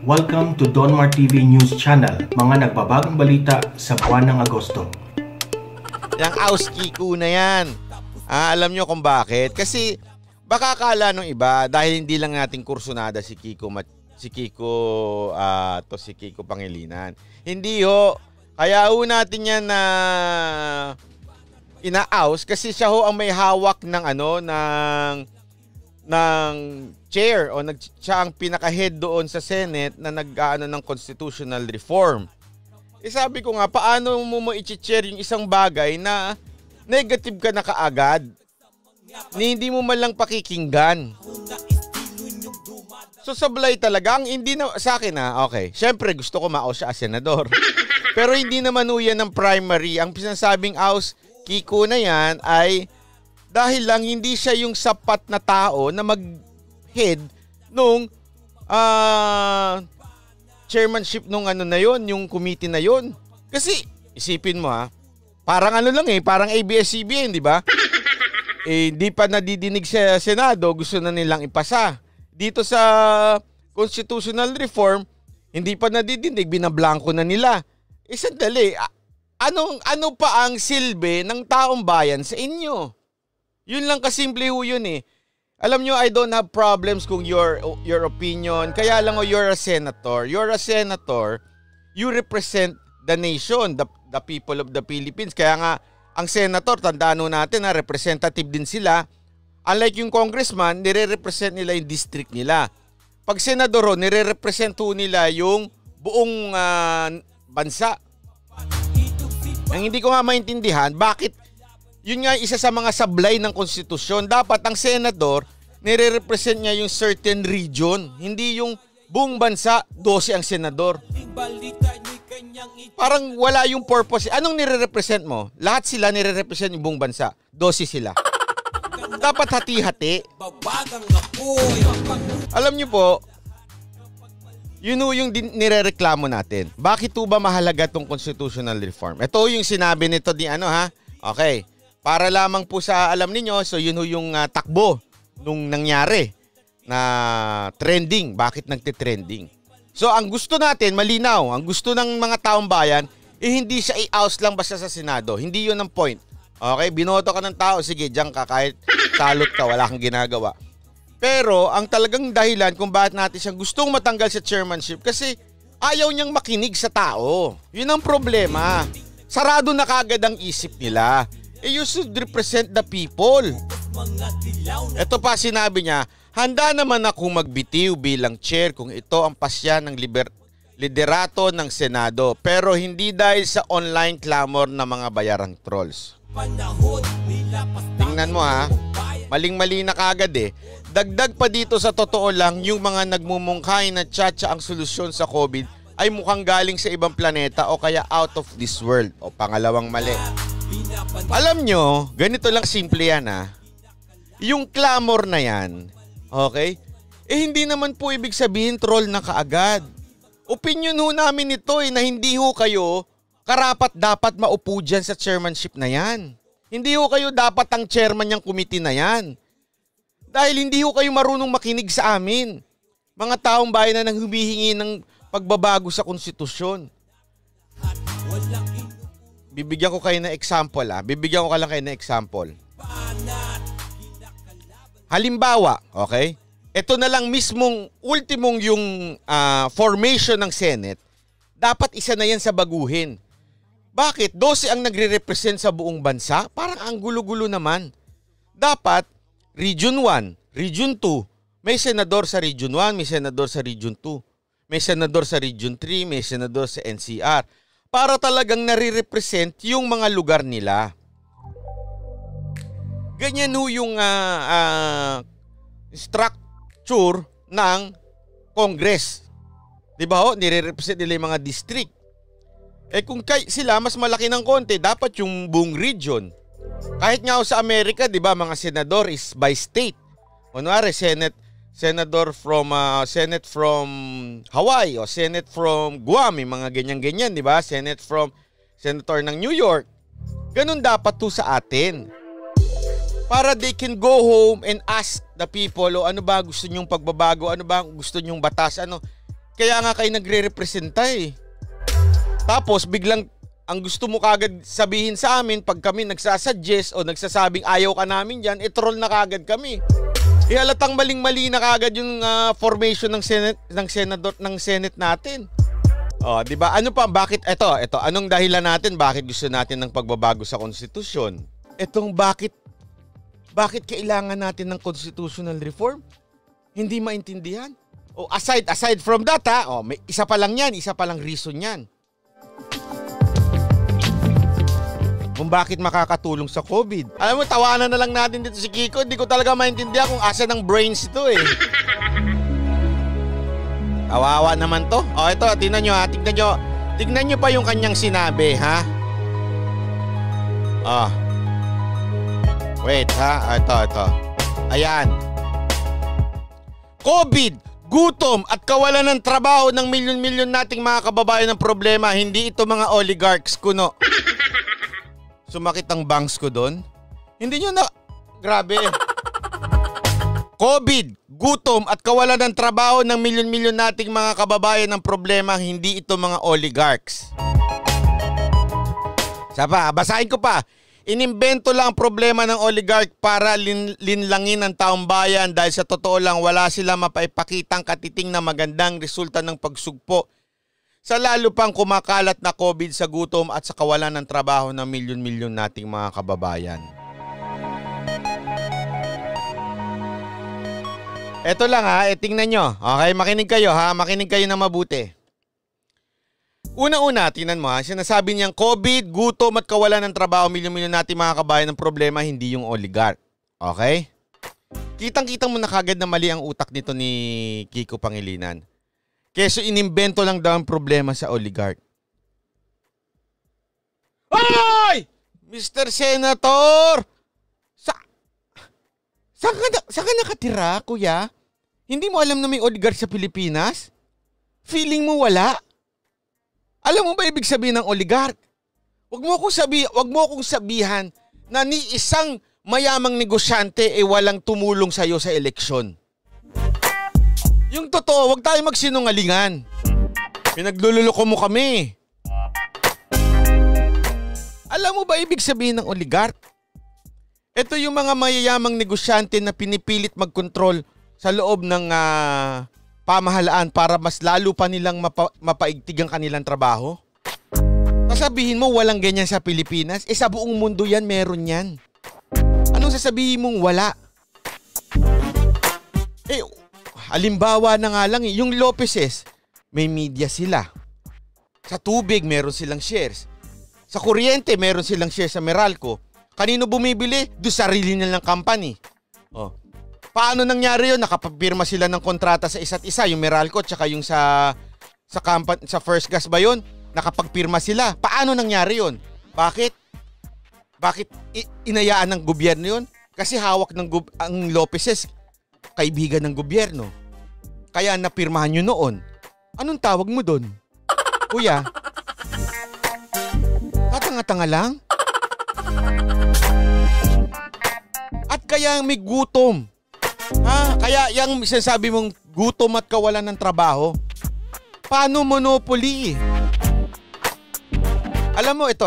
Welcome to Donmar TV News Channel, mga nagbabagong balita sa buwan ng Agosto. Yang aus Kiko na yan. Alam nyo kung bakit? Kasi baka akala nung iba dahil hindi lang nating kursunada si Kiko Pangilinan. Hindi ho. Kaya ho natin yan na ina-aus kasi siya ho ang may hawak ng ng chair o siya ang pinaka-head doon sa Senate na nag-aano ng constitutional reform. Sabi ko nga, paano mo i-chair yung isang bagay na negative ka na kaagad? Hindi mo man lang pakikinggan. So sablay talaga. Ang hindi na sa akin okay. Syempre gusto ko ma-aus siya as senador. Pero hindi naman yan ng primary. Ang sinasabing aus Kiko na yan ay dahil lang hindi siya yung sapat na tao na mag-head nung chairmanship nung na yon, yung committee na yon. Kasi isipin mo parang parang ABS-CBN, di ba? Hindi pa nadidinig sa Senado, gusto na nilang ipasa. Dito sa constitutional reform, hindi pa nadidinig, binablanko na nila. Sandali, ano pa ang silbi ng taong bayan sa inyo? Yun lang kasimple ho yun Alam nyo, I don't have problems kung your opinion. Kaya lang you're a senator. You're a senator. You represent the nation, the people of the Philippines. Kaya nga, ang senator, tandaan natin representative din sila. Unlike yung congressman, nire-represent nila yung district nila. Pag senador, nire-represent nila yung buong bansa. Ang hindi ko nga maintindihan, bakit yun nga isa sa mga sablay ng konstitusyon. Dapat ang senador, nire-represent niya yung certain region. Hindi yung buong bansa, 12 ang senador. Parang wala yung purpose. Anong nire-represent mo? Lahat sila nire-represent yung buong bansa. 12 sila. Dapat hati-hati. Alam niyo po, yun yung nire-reklamo natin. Bakit ba mahalaga tong constitutional reform? Ito yung sinabi nito di Okay. Para lamang po sa alam niyo, so yun yung takbo nung nangyari na trending. Bakit nagte-trending? So ang gusto natin, malinaw, ang gusto ng mga taong bayan, hindi siya i-oust lang basta sa Senado. Hindi yun ang point. Okay, binoto ka ng tao, sige, diyan ka, kahit talot ka, wala kang ginagawa. Pero ang talagang dahilan kung bakit natin siya gustong matanggal sa chairmanship kasi ayaw niyang makinig sa tao. Yun ang problema. Sarado na kagad ang isip nila. You should represent the people. Ito pa sinabi niya, handa naman ako magbitiw bilang chair kung ito ang pasya ng liderato ng Senado. Pero hindi dahil sa online clamor ng mga bayarang trolls. Tingnan mo maling-mali na kagad Dagdag pa dito sa totoo lang, yung mga nagmumungkahi na tiyatsa ang solusyon sa COVID ay mukhang galing sa ibang planeta o kaya out of this world. O pangalawang mali. Alam nyo, ganito lang simple yan Yung clamor na yan, okay? Hindi naman po ibig sabihin troll na kaagad. Opinion namin ito na hindi kayo karapat dapat maupo dyan sa chairmanship na yan. Hindi kayo dapat ang chairman ng committee na yan. Dahil hindi kayo marunong makinig sa amin. Mga taong bayan na nang humihingi ng pagbabago sa konstitusyon. Bibigyan ko kayo ng example Bibigyan ko lang kayo ng example. Halimbawa, okay? Ito na lang mismong ultimong yung formation ng Senate. Dapat isa na yan sa baguhin. Bakit? 12 ang nagre-represent sa buong bansa? Parang ang gulo-gulo naman. Dapat, Region 1, Region 2, may senador sa Region 1, may senador sa Region 2, may senador sa Region 3, may senador sa NCR. Para talagang nare-represent yung mga lugar nila. Ganyan yung structure ng Congress. Diba nire-represent nila yung mga district. Kung sila mas malaki ng konti, dapat yung buong region. Kahit nga sa Amerika, di ba, mga senador is by state. Kunwari, Senate from Hawaii o Senate from Guam, mga ganyan-ganyan, di ba? Senator ng New York. Ganun dapat to sa atin. Para they can go home and ask the people, ano ba gusto nyong pagbabago, ano ba gusto nyong batas, Kaya nga kayo nagre-representa eh. Tapos biglang ang gusto mo kagad sabihin sa amin pag kami nagsasuggest o nagsasabing ayaw ka namin dyan, troll na kagad kami. Halatang maling-mali na kagad yung formation ng Senate natin. Oh, 'di ba? Ano pa bakit ito anong dahilan natin bakit gusto natin ng pagbabago sa konstitusyon? Etong bakit kailangan natin ng constitutional reform? Hindi maintindihan. Oh, aside from that may isa pa lang reason 'yan. Kung bakit makakatulong sa COVID. Alam mo, tawanan na lang natin dito si Kiko. Hindi ko talaga maintindihan kung asa ng brains ito eh. Kawawa naman to. O ito, tingnan nyo ha. Tignan nyo pa yung kanyang sinabi ha. Wait ha. Ito. Ayan. COVID, gutom at kawalan ng trabaho ng milyon-milyon nating mga kababayan ng problema. Hindi ito mga oligarchs kuno. Sumakit ang bangs ko doon. Hindi nyo na... Grabe. COVID, gutom at kawalan ng trabaho ng milyon-milyon nating mga kababayan ng problema, hindi ito mga oligarchs. Basahin ko pa. Inimbento lang ang problema ng oligarch para linlangin ang taong bayan dahil sa totoo lang wala sila mapaipakitang katiting na magandang resulta ng pagsugpo sa lalo pang kumakalat na COVID sa gutom at sa kawalan ng trabaho ng milyon-milyon nating mga kababayan. Eto lang tingnan nyo. Okay, makinig kayo makinig kayo na mabuti. Una-una, tingnan mo sinasabi niyang COVID, gutom at kawalan ng trabaho, milyon-milyon nating mga kababayan ng problema, hindi yung oligarch. Okay? Kitang-kitang mo na kagad na mali ang utak nito ni Kiko Pangilinan. Keso inimbento lang daw ang problema sa oligarch. Hoy! Mr. Senator! Saan ka nakatira, kuya? Hindi mo alam na may oligarch sa Pilipinas? Feeling mo wala? Alam mo ba ibig sabihin ng oligarch? Wag mo akong sabihan na ni isang mayamang negosyante walang tumulong sa'yo sa eleksyon. Yung totoo, wag tayo magsinungalingan. Pinaglululoko mo kami. Alam mo ba ibig sabihin ng oligarch? Ito yung mga mayayamang negosyante na pinipilit magkontrol sa loob ng pamahalaan para mas lalo pa nilang mapaigtig ang kanilang trabaho. Sasabihin mo walang ganyan sa Pilipinas? Sa buong mundo yan, meron yan. Anong sasabihin mong wala? Halimbawa na nga lang yung Lopezes, may media sila. Sa tubig, meron silang shares. Sa kuryente, meron silang shares sa Meralco. Kanino bumibili? Do sarili nilang company. Paano nangyari yun? Nakapagpirma sila ng kontrata sa isa't isa, yung Meralco tsaka yung sa First Gas ba yun? Nakapagpirma sila. Paano nangyari yun? Bakit inayaan ng gobyerno yun? Kasi hawak ang Lopezes, kaibigan ng gobyerno. Kaya napirmahan nyo noon. Anong tawag mo doon? Kuya? Tatanga-tanga lang? At kaya may gutom. Kaya yung sinasabi mong gutom at kawalan ng trabaho, paano monopoly? Alam mo ito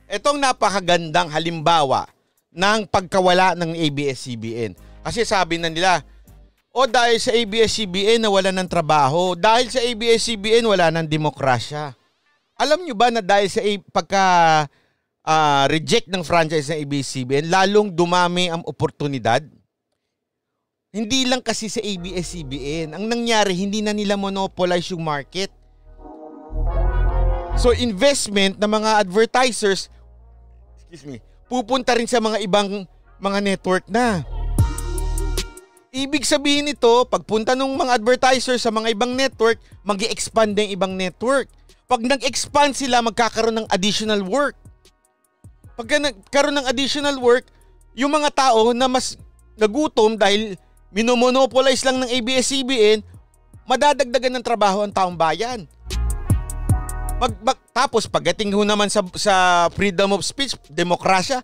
Itong napakagandang halimbawa ng pagkawala ng ABS-CBN. Kasi sabi na nila, dahil sa ABS-CBN nawala ng trabaho, dahil sa ABS-CBN wala ng demokrasya. Alam nyo ba na dahil sa reject ng franchise ng ABS-CBN, lalong dumami ang oportunidad? Hindi lang kasi sa ABS-CBN. Ang nangyari, hindi na nila monopolize yung market. So investment ng mga advertisers, pupunta rin sa mga ibang mga network na. Ibig sabihin nito, pagpunta ng mga advertisers sa mga ibang network, mag-i-expand na yung ibang network. Pag nag-expand sila, magkakaroon ng additional work. Pag nagkaroon ng additional work, yung mga tao na mas nagutom dahil minomonopolize lang ng ABS-CBN, madadagdagan ng trabaho ang taong bayan. Tapos pagdating ho naman sa freedom of speech, demokrasya,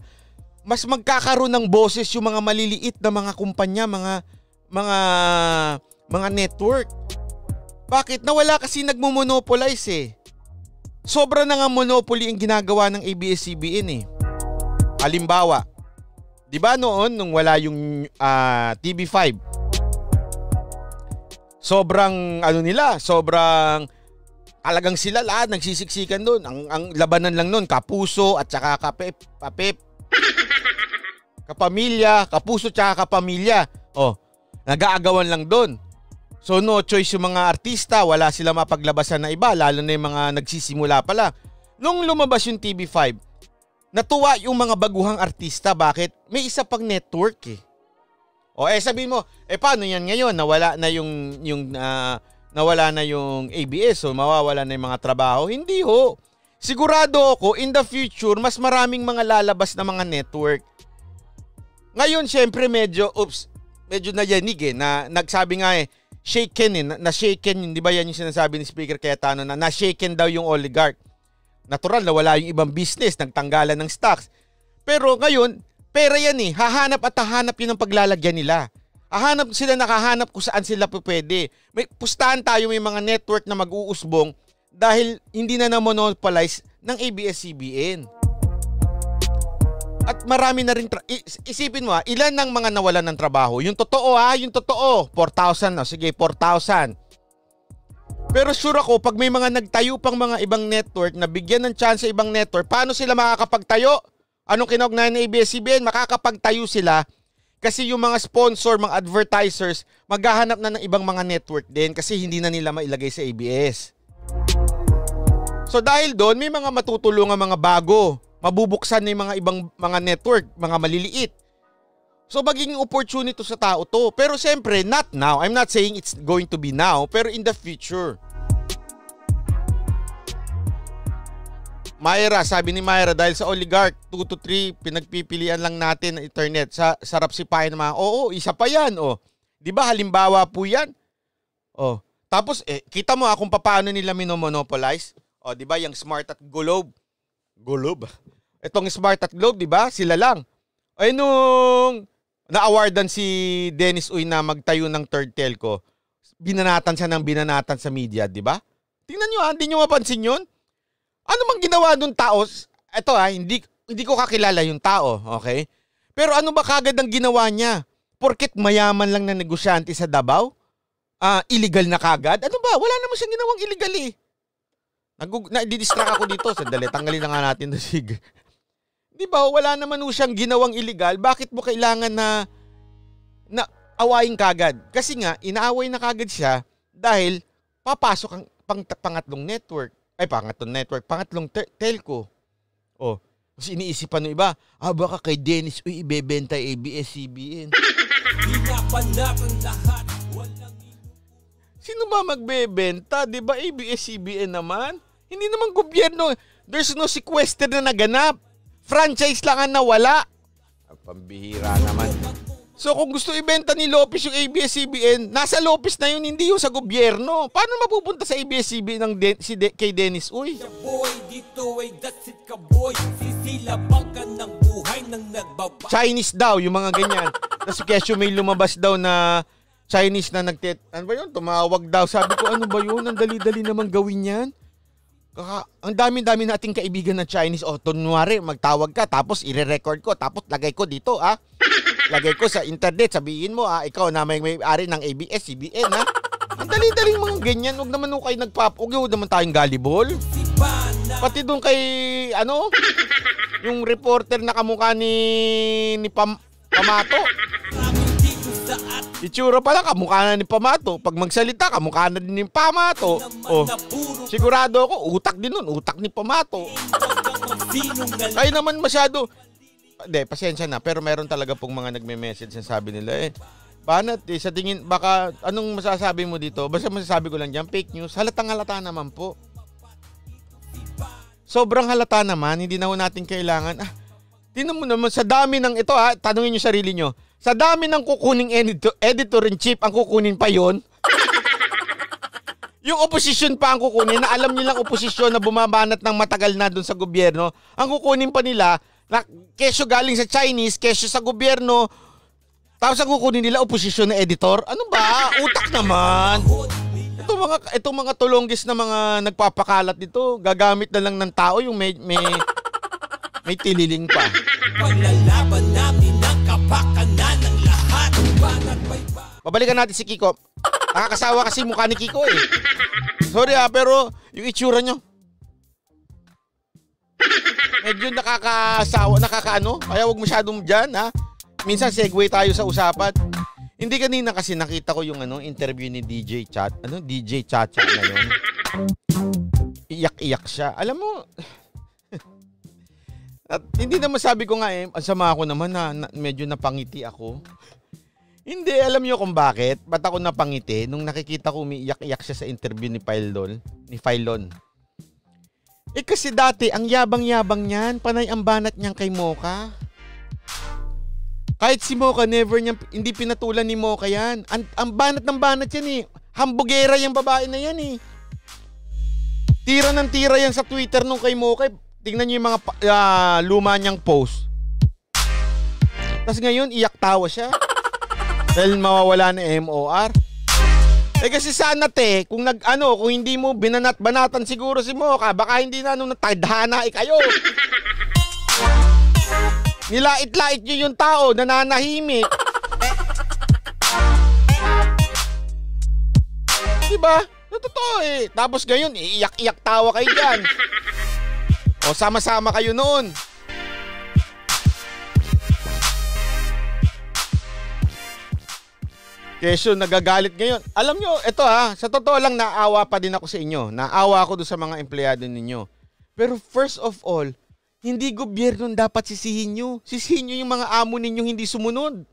mas magkakaroon ng boses yung mga maliliit na mga kumpanya, mga network. Bakit? Nawala kasi nagmo-monopolize eh. Sobra na nga monopoly ang ginagawa ng ABS-CBN eh. Halimbawa, di ba noon nung wala yung TV5, sobrang sobrang talagang sila lahat nagsisiksikan doon. Ang labanan lang noon, Kapuso at saka Kapep. Kapamilya, Kapuso at saka Kapamilya. Nag-aagawan lang doon. So no choice yung mga artista, wala sila mapaglabasan na iba, lalo na yung mga nagsisimula pa lang. Nung lumabas yung TV5, natuwa yung mga baguhang artista. Bakit? May isa pang network eh. Sabihin mo, paano yan ngayon? Nawala na yung ABS, so mawawala na yung mga trabaho. Hindi ho. Sigurado ako, in the future, mas maraming mga lalabas na mga network. Ngayon, syempre, medyo nayanig eh, na nagsabi nga shaken na-shaken yun, di ba yan yung sinasabi ni Speaker Cayetano na na-shaken daw yung oligarch. Natural na wala yung ibang business, nagtanggalan ng stocks. Pero ngayon, pera yan eh, hahanap yun ang paglalagyan nila. Nakahanap kung saan sila pwede. May pustahan tayo, may mga network na mag-uusbong dahil hindi na monopolize ng ABS-CBN. At marami na rin, isipin mo ilan ng mga nawalan ng trabaho? Yung totoo 4,000 sige 4,000. Pero sure ako, pag may mga nagtayo pang mga ibang network na bigyan ng chance sa ibang network, paano sila makakapagtayo? Anong kinaugnay ng ABS-CBN? Makakapagtayo sila kasi yung mga sponsor, mga advertisers, maghahanap na ng ibang mga network din kasi hindi na nila mailagay sa ABS. So dahil doon, may mga matutulungan mga bago. Mabubuksan na yung mga ibang mga network, mga maliliit. So magiging opportunity sa tao to. Pero siyempre, not now. I'm not saying it's going to be now, pero in the future. Myra, sabi ni Myra, dahil sa oligarch, 2 to 3, pinagpipilian lang natin ng internet. Sarap sipahin ng mga, isa pa yan. Di ba halimbawa po yan? Tapos, kita mo kung paano nila minomonopolize. Di ba yung Smart at Globe? Itong Smart at Globe, di ba? Sila lang. Nung na-awardan si Dennis Uy na magtayo ng third telco, binanatan siya ng binanatan sa media, di ba? Tingnan nyo hindi nyo mapansin yun? Ano mang ginawa nung tao? Ito hindi ko kakilala yung tao, okay? Pero ano ba kagad ang ginawa niya? Porket mayaman lang na negosyante sa Davao? Illegal na kagad? Ano ba? Wala naman siyang ginawang illegal eh. Nadidistract ako dito. Sandali, tanggalin na nga natin the sig. Di ba? Wala naman siyang ginawang illegal. Bakit mo kailangan na awayin kagad? Kasi nga, inaaway na kagad siya dahil papasok ang pangatlong network. Pangatlong telco. Kasi iniisipan ng iba, baka kay Dennis ibebenta ABS-CBN. Sino ba magbebenta? Di ba ABS-CBN naman? Hindi naman gobyerno. There's no sequester na naganap. Franchise lang ang nawala. Pambihira naman. So kung gusto ibenta ni Lopez yung ABS-CBN, nasa Lopez na yun, hindi yung sa gobyerno. Paano mapupunta sa ABS-CBN kay Dennis Uy? Chinese daw, yung mga ganyan. Tapos kesyo may lumabas daw na Chinese na ano ba yun? Tumawag daw. Sabi ko, ano ba yun? Ang dali-dali naman gawin yan. Ang dami-dami nating kaibigan na Chinese. Tunwari, magtawag ka, tapos ire-record ko, tapos lagay ko dito, Lagay ko sa internet, sabihin mo, ikaw na may-ari ng ABS-CBN, Ang dali-daling mga ganyan. Huwag naman kayo huwag naman tayong gullible. Pati doon kay, yung reporter na kamukha ni Pamato. Itsura pala, kamukha na ni Pamato. Pag magsalita, kamukha na din ni Pamato. Sigurado ako, utak din nun. Utak ni Pamato. Kaya naman masyado. Hindi, pasensya na. Pero meron talaga pong mga nagme-message na sabi nila, Banat, sa tingin, baka, anong masasabi mo dito? Basta masasabi ko lang dyan, fake news. Halatang halata naman po. Sobrang halata naman. Hindi na natin kailangan. Tingnan mo naman, sa dami ng ito, tanungin nyo sarili nyo. Sa dami ng kukuning editor-in-chief, ang kukunin pa yon. Yung oposisyon pa ang kukunin, na alam nilang oposisyon na bumabanat ng matagal na dun sa gobyerno, ang kukunin pa nila, na kesyo galing sa Chinese, kesyo sa gobyerno, tapos ang kukunin nila oposisyon na editor. Ano ba? Utak naman. Itong mga tulonggis na mga nagpapakalat dito, gagamit na lang ng tao yung may tililing pa. Paglalaban namin ang kapakanan ng lahat. Babalikan natin si Kiko. Nakakasawa kasi mukha ni Kiko eh. Sorry pero yung itsura nyo. Medyo nakakasawa, nakakaano. Kaya huwag masyadong dyan ha. Minsan segue tayo sa usapan. Hindi kanina kasi nakita ko yung interview ni DJ Chat. DJ Chacha na yun. Iyak-iyak siya. Alam mo, at hindi naman sabi ko nga ang sama ako naman na medyo napangiti ako. Hindi, alam niyo kung bakit. Ba't ako napangiti? Nung nakikita ko umiiyak-iyak siya sa interview ni Filon. Kasi dati, ang yabang-yabang niyan, panay ang banat niyang kay Mocha. Kahit si Mocha, hindi pinatulan ni Mocha yan. Ang banat ng banat yan eh. Hambugera yung babae na yan eh. Tira ng tira yan sa Twitter nung kay Mocha. Tingnan niyo yung mga luma niyang post. Tapos ngayon, iyak tawa siya. Dahil mawawala na MOR. Kasi sana kung kung hindi mo binanat-banatan siguro si Mocha, baka hindi na natadhana kayo. Nilait-lait nyo yung tao, nananahimik. Diba? Totoo eh. Tapos ngayon, iiyak-iyak tawa kayo dyan. O sama-sama kayo noon. Kesyo, nagagalit ngayon. Alam nyo, ito sa totoo lang naawa pa din ako sa inyo. Naawa ako doon sa mga empleyado ninyo. Pero first of all, hindi gobyerno dapat sisihin nyo. Sisihin nyo yung mga amo ninyong hindi sumunod.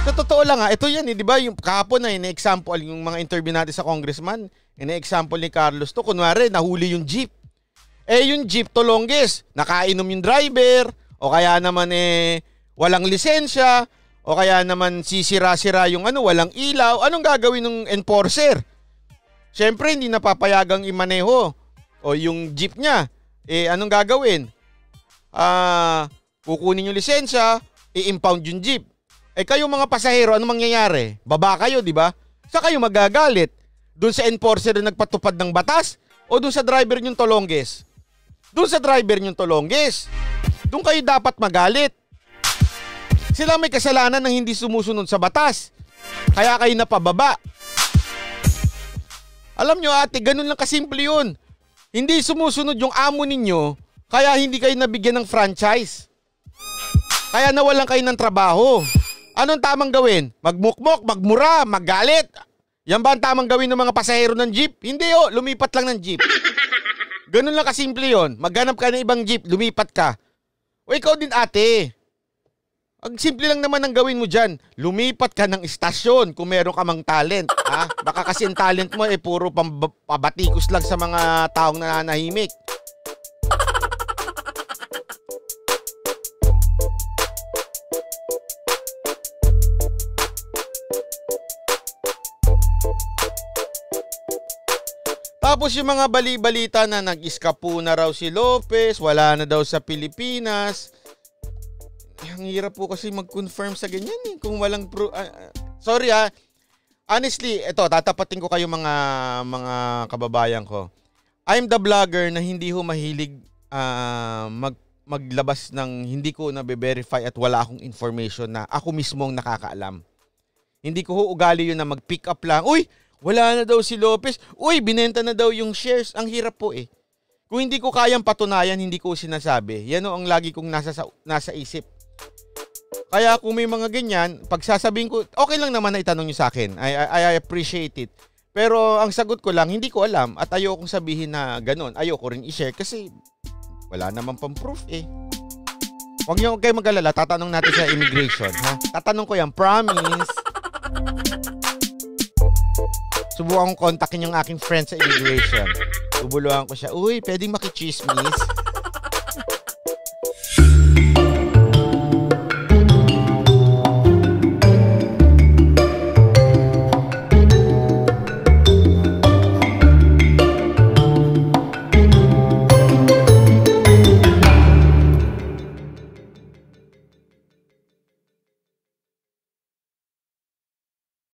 Sa totoo lang ito yan di ba? Yung kahapon na ina-example yung mga interview natin sa congressman. Ina-example ni Carlos to. Kunwari, nahuli yung jeep. Yung jeep to longest. Nakainom yung driver. O kaya naman walang lisensya. O kaya naman sisira-sira yung walang ilaw. Anong gagawin ng enforcer? Siyempre, hindi napapayagang imaneho. O yung jeep niya, anong gagawin? Kukunin yung lisensya, i-impound yung jeep. Kayo mga pasahero, anong mangyayari? Baba kayo, di ba? Sa kayo magagalit? Doon sa enforcer na nagpatupad ng batas? O doon sa driver nyong tolongges? Doon sa driver nyong tolongges. Doon kayo dapat magalit. Sila may kasalanan ng hindi sumusunod sa batas. Kaya kayo napababa. Alam nyo ganun lang kasimple yun. Hindi sumusunod yung amo ninyo, kaya hindi kayo nabigyan ng franchise. Kaya nawalan kayo ng trabaho. Anong tamang gawin? Magmukmok, magmura, maggalit. Yan ba ang tamang gawin ng mga pasahero ng jeep? Hindi lumipat lang ng jeep. Ganun lang kasimple yun. Maghanap ka ng ibang jeep, lumipat ka. O ikaw din ang simple lang naman ang gawin mo dyan. Lumipat ka ng istasyon kung meron ka mang talent. Baka kasi ang talent mo puro pabatikos lang sa mga taong nananahimik. Tapos yung mga bali-balita na nag-iskapo na raw si Lopez, wala na daw sa Pilipinas. Ang hirap po kasi mag-confirm sa ganyan kung walang sorry honestly, tatapatin ko kayo mga kababayan ko. I'm the vlogger na hindi mahilig maglabas ng hindi ko na-verify at wala akong information na ako mismo ang nakakaalam. Hindi ko ugali yun na mag-pick up lang. Uy, wala na daw si Lopez. Uy, binenta na daw yung shares. Ang hirap po Kung hindi ko kayang patunayan, hindi ko sinasabi. Yan ang lagi kong nasa isip. Kaya kung may mga ganyan, pag sasabihin ko, okay lang naman na itanong nyo sa akin. I appreciate it. Pero ang sagot ko lang, hindi ko alam at ayokong sabihin na ganun. Ayoko rin i-share kasi wala naman pang proof Huwag nyo kayo mag-alala, tatanong natin sa immigration. Tatanong ko yan, promise. Subukan kong kontakin yung aking friend sa immigration. Bubuluhan ko siya, uy, pwedeng makichismis.